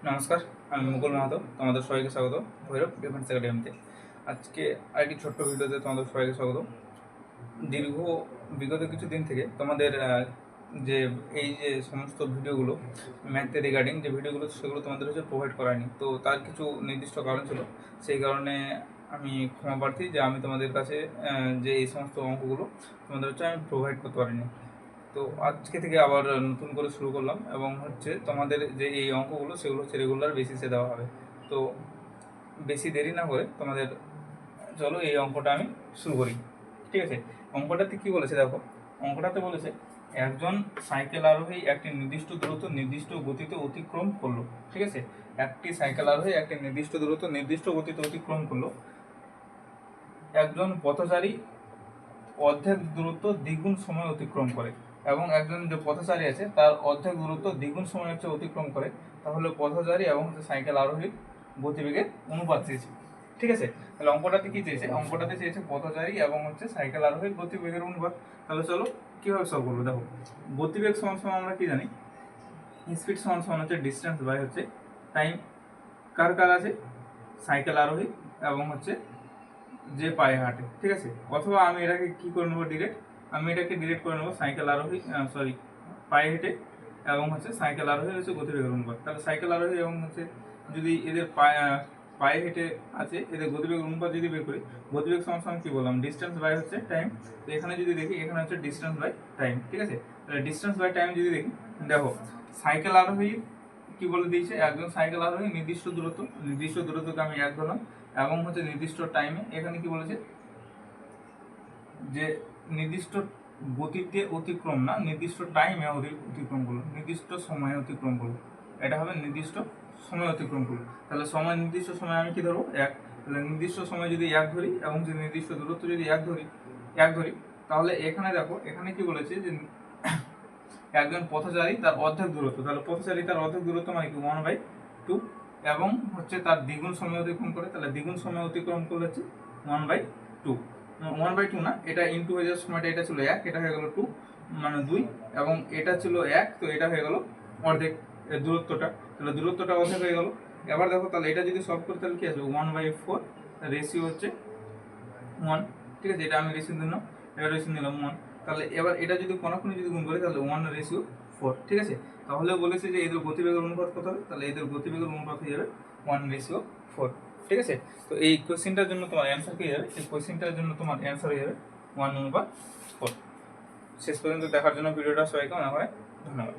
নমস্কার, আমি মুকুল মাহাতো। তোমাদের সবাইকে স্বাগত ভৈরব ডিফেন্স একাডেমিতে। আজকে আরেকটি ছোট্ট ভিডিওতে তোমাদের সবাইকে স্বাগত। বিগত কিছুদিন থেকে তোমাদের যে এই যে সমস্ত ভিডিওগুলো ম্যাথে রিগার্ডিং যে ভিডিওগুলো সেগুলো তোমাদের হচ্ছে প্রোভাইড করায়নি, তো তার কিছু নির্দিষ্ট কারণ ছিল। সেই কারণে আমি ক্ষমা প্রার্থী যে আমি তোমাদের কাছে যে এই সমস্ত অঙ্কগুলো তোমাদের হচ্ছে আমি প্রোভাইড করতে পারিনি। তো আজকে থেকে আবার নতুন করে শুরু করলাম, এবং হচ্ছে তোমাদের যে এই অঙ্কগুলো সেগুলো হচ্ছে রেগুলার বেসিসে দেওয়া হবে। তো বেশি দেরি না করে তোমাদের চলো এই অঙ্কটা আমি শুরু করি। ঠিক আছে, অঙ্কটাতে কি বলেছে দেখো। অঙ্কটাতে বলেছে একজন সাইকেল আরোহী একটি নির্দিষ্ট দূরত্ব নির্দিষ্ট গতিতে অতিক্রম করলো। ঠিক আছে, একটি সাইকেল আরোহী একটি নির্দিষ্ট দূরত্ব নির্দিষ্ট গতিতে অতিক্রম করলো। একজন পথচারী অর্ধেক দূরত্ব দ্বিগুণ সময় অতিক্রম করে, এবং একজন যে পথচারী আছে তার অর্ধেক দূরত্ব দ্বিগুণ সময় হচ্ছে অতিক্রম করে। তাহলে পথচারী এবং হচ্ছে সাইকেল আরোহীর গতিবেগের অনুপাত চেয়েছে। ঠিক আছে, তাহলে অঙ্কটাতে কি চেয়েছে? অঙ্কটাতে চেয়েছে পথচারী এবং হচ্ছে সাইকেল আরোহীর গতিবেগের অনুপাত। তাহলে চলো কিভাবে সলভ করবো। দেখো, গতিবেগ সমান সমান আমরা কি জানি, স্পিড সমান সমান হচ্ছে ডিস্টেন্স বাই হচ্ছে টাইম। কার কার আছে? সাইকেল আরোহী এবং হচ্ছে যে পায়ে হাঁটে। ঠিক আছে, অথবা আমি এটাকে কি করে নেবো, ডিরেক্ট করে নেবো সাইকেল আরোহী পায়ে হেঁটে এবং হচ্ছে সাইকেল আরোহী হচ্ছে গতিবেগের অনুপাত। তাহলে সাইকেল আরোহী এবং হচ্ছে যদি এদের পায়ে হেঁটে আছে, এদের গতিবেগের অনুপাত যদি বের করি, গতিবেগ সমান সমান কি বললাম, ডিস্টেন্স বাই হচ্ছে টাইম। তো এখানে যদি দেখি, এখানে হচ্ছে ডিস্টেন্স বাই টাইম। ঠিক আছে, তাহলে ডিস্টেন্স বাই টাইম যদি দেখি, দেখো সাইকেল আরোহী কি বলে দিয়েছে, একজন সাইকেল আরোহী নির্দিষ্ট দূরত্বকে আমি এক ধরলাম, এবং হচ্ছে নির্দিষ্ট টাইমে। এখানে কি বলেছে যে নির্দিষ্ট গতিতে অতিক্রম না, নির্দিষ্ট টাইমে অতিক্রম করলো, নির্দিষ্ট সময়ে অতিক্রম করলো। এটা হবে নির্দিষ্ট সময় অতিক্রম করলো। তাহলে সময়, নির্দিষ্ট সময় আমি কি ধরবো, এক। তাহলে নির্দিষ্ট সময় যদি এক ধরি এবং যে নির্দিষ্ট দূরত্ব যদি এক ধরি, তাহলে এখানে দেখো, এখানে কি বলেছে যে একজন পথচারী তার অর্ধেক দূরত্ব, তাহলে পথচারী তার অর্ধেক দূরত্ব মানে কি 1/2, এবং হচ্ছে তার দ্বিগুণ সময় অতিক্রম করে। তাহলে দ্বিগুণ সময় অতিক্রম করলে হচ্ছে 1/2। 1/2 না, এটা ইন্টু হয়ে যাওয়ার সময়টা এটা ছিল 1, এটা হয়ে গেল 2 মানে 2, এবং এটা ছিল 1, তো এটা হয়ে গেল অর্ধেক দূরত্বটা। তাহলে দূরত্বটা অর্ধেক হয়ে গেল। এবার দেখো, তাহলে এটা যদি সলভ করি তাহলে কি আসবে, 1/4, রেশিও হচ্ছে 1। ঠিক আছে, এটা আমি রেশিও দিলাম, এটা রেশিও নিলাম 1। তাহলে এবার এটা যদি কোনাকুনি যদি গুণ করি তাহলে 1/4। ঠিক আছে, তাহলে বলেছে যে এদের গতিবেগের অনুপাত কত হবে, তাহলে এদের গতিবেগের অনুপাত হয়ে যাবে 1/4। ঠিক আছে, তো এই কোশ্চেনটার জন্য তোমার অ্যান্সার কি যাবে, এই কোশ্চেনটার জন্য তোমার অ্যান্সার হয়ে যাবে 1/4। শেষ পর্যন্ত দেখার জন্য ভিডিওটা সবাইকে অনেক ধন্যবাদ।